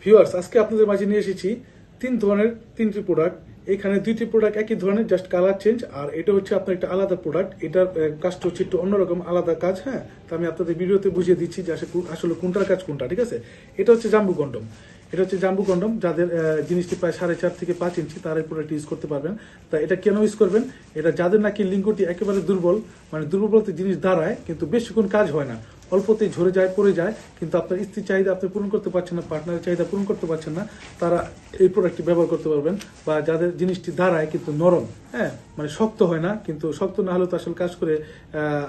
Viewers, আজকে আপনাদের মাঝে নিয়ে এসেছি তিন ধরনের তিনটি প্রোডাক্ট। এখানে দুইটি প্রোডাক্ট একই ধরনের, জাস্ট কালার চেঞ্জ। আর এটা হচ্ছে আপনার একটা আলাদা প্রোডাক্ট, এটার কাজটা হচ্ছে একটু অন্যরকম, আলাদা কাজ। হ্যাঁ, তো আমি আপনাদের ভিডিওতে বুঝিয়ে দিচ্ছি যে আসলে কোনটার কাজ কোনটা। ঠিক আছে, এটা হচ্ছে জাম্বু কন্ডম। এটা হচ্ছে জাম্বু কন্ডম, যাদের জিনিসটি প্রায় 4.5 থেকে 5 ইঞ্চি, তারা এই প্রোডাক্ট ইউজ করতে পারবেন। তা এটা কেন ইউজ করবেন? এটা যাদের নাকি লিঙ্গটি একেবারে দুর্বল, মানে দুর্বল বলতে জিনিস দাঁড়ায় কিন্তু বেশিক্ষণ কাজ হয় না, অল্পতেই ঝরে যায়, পড়ে যায়, কিন্তু আপনার স্ত্রীর চাহিদা আপনি পূরণ করতে পারছেন না, পার্টনারের চাহিদা পূরণ করতে পারছেন না, তারা এই প্রোডাক্টটি ব্যবহার করতে পারবেন। বা যাদের জিনিসটি দাঁড়ায় কিন্তু নরম, হ্যাঁ, মানে শক্ত হয় না, কিন্তু শক্ত না হলেও তো আসলে কাজ করে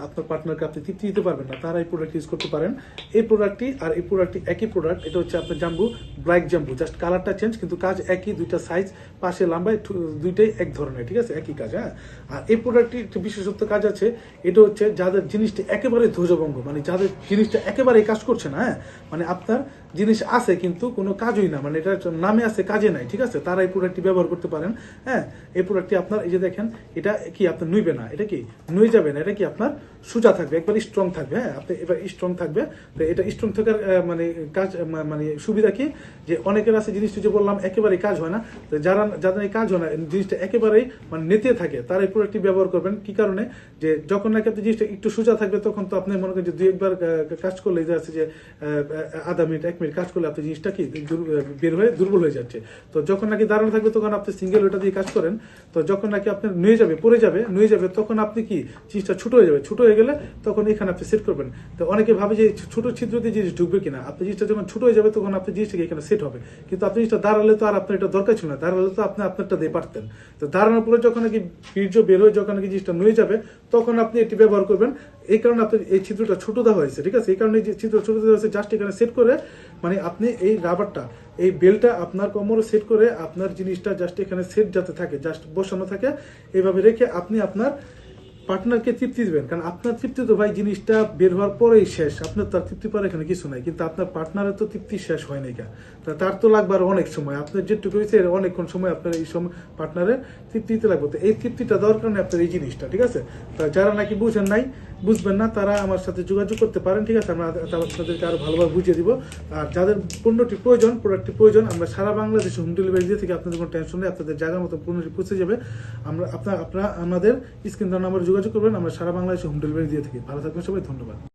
আপনার পার্টনারকে আপনি তৃপ্তি দিতে পারবেন না, তারা এই প্রোডাক্ট ইউজ করতে পারেন। এই প্রোডাক্টটি আর এই প্রোডাক্টটি একই প্রোডাক্ট। এটা হচ্ছে আপনার জাম্বু, ব্ল্যাক জাম্বু, জাস্ট কালারটা চেঞ্জ, কিন্তু কাজ একই, দুইটা সাইজ, পাশে লম্বায় দুইটাই এক ধরনের। ঠিক আছে, একই কাজ। হ্যাঁ, আর এই প্রোডাক্টটি একটি বিশেষত্ব কাজ আছে। এটা হচ্ছে যাদের জিনিসটি একেবারে ধ্বজভঙ্গ, মানে যাদের জিনিসটা একেবারে কাজ করছে না, হ্যাঁ, মানে আপনার জিনিস আছে কিন্তু কোনো কাজই না, মানে এটা নামে আছে কাজে নাই, ঠিক আছে, তারা এই প্রোডাক্টটি ব্যবহার করতে পারেন। হ্যাঁ, এই প্রোডাক্টটি আপনার এই যে দেখেন, এটা কি আপনার নুইবে না, এটা কি নুয়ে যাবে না, এটা কি আপনার সোজা থাকবে, একবার স্ট্রং থাকবে। হ্যাঁ, আপনি এবার স্ট্রং থাকবে। তো এটা স্ট্রং থাকার মানে কাজ, মানে সুবিধা কি, যে অনেকের আছে জিনিসটা যে বললাম একেবারেই কাজ হয় না, তো যাদের এই কাজ হয় না, জিনিসটা একেবারেই মানে নেতে থাকে, তারা এই প্রোডাক্টটি ব্যবহার করবেন। কি কারণে? যে যখন নাকি আপনি জিনিসটা একটু সোজা থাকবে, তখন তো আপনি মনে করেন যে 2-1 বার কাজ করলে যে আছে যে আধা মিনিট 1 মিনিট কাজ করলে আপনার জিনিসটা কি বের হয়ে দুর্বল হয়ে যাচ্ছে। তো যখন নাকি দাঁড়ানো থাকবে, তখন আপনি সিঙ্গেল ওটা দিয়ে কাজ করেন, তো যখন নাকি আপনার নুয়ে যাবে, পড়ে যাবে, নুয়ে যাবে, তখন আপনি কি জিনিসটা ছোট হয়ে যাবে, ছোট হয়ে গেলে তখন এখানে আপনি সেট করবেন। তো অনেকে ভাবে যে ছোট ছিদ্র দিয়ে জিনিস ঢুকবে কিনা, আপনি জিনিসটা যখন ছোট হয়ে যাবে তখন আপনি জিনিসটাকে এখানে সেট হবে, কিন্তু আপনি জিনিসটা দাঁড়ালে তো আর আপনার এটা দরকার ছিল না, দাঁড়ালে তো আপনি আপনারটা দিয়ে পারতেন। তো দাঁড়ানোর পরে যখন নাকি বীর্য বের হয়ে, যখন নাকি জিনিসটা নুয়ে যাবে, তখন আপনি এটি ব্যবহার করবেন। এই কারণে আপনার এই ছিদ্রটা ছোট দেওয়া হয়েছে। ঠিক আছে, এই কারণে যে ছিদ্র ছোট দেওয়া হয়েছে, জাস্ট এখানে সেট করে, মানে আপনি এই রাবারটা, এই বেলটা আপনার কোমরে সেট করে, আপনার জিনিসটা জাস্ট এখানে সেট যাতে থাকে, জাস্ট বসানো থাকে, এইভাবে রেখে আপনি আপনার পার্টনারকে তৃপ্তি দিবেন। কারণ আপনার তৃপ্তি তো ভাই জিনিসটা বের হওয়ার পরেই শেষ, আপনার তার তৃপ্তি পরে এখানে কিছু নাই, কিন্তু আপনার পার্টনারের তো তৃপ্তি শেষ হয় নাই, তার তো লাগবে আর অনেক সময়, আপনার যেটুকু হয়েছে অনেকক্ষণ সময় আপনার এই সময় পার্টনারের তৃপ্তি দিতে লাগবে। তো এই তৃপ্তিটা দেওয়ার কারণে আপনার এই জিনিসটা, ঠিক আছে, তা যারা নাকি বুঝবেন না, তারা আমার সাথে যোগাযোগ করতে পারেন। ঠিক আছে, আমরা তাদেরকে আরো ভালোভাবে বুঝিয়ে দিব। আর যাদের পণ্যটি প্রয়োজন, প্রোডাক্টটি প্রয়োজন, আমরা সারা বাংলাদেশে হোম ডেলিভারি দিয়ে থেকে, আপনাদের কোনো টেনশন নেই, আপনাদের জায়গার মতো পণ্যটি পৌঁছে যাবে। আপনারা আমাদের স্ক্রিন নাম্বারে যোগাযোগ করবেন, আমরা সারা বাংলাদেশে হোম ডেলিভারি দিয়ে থাকি। ভালো থাকবেন সবাই, ধন্যবাদ।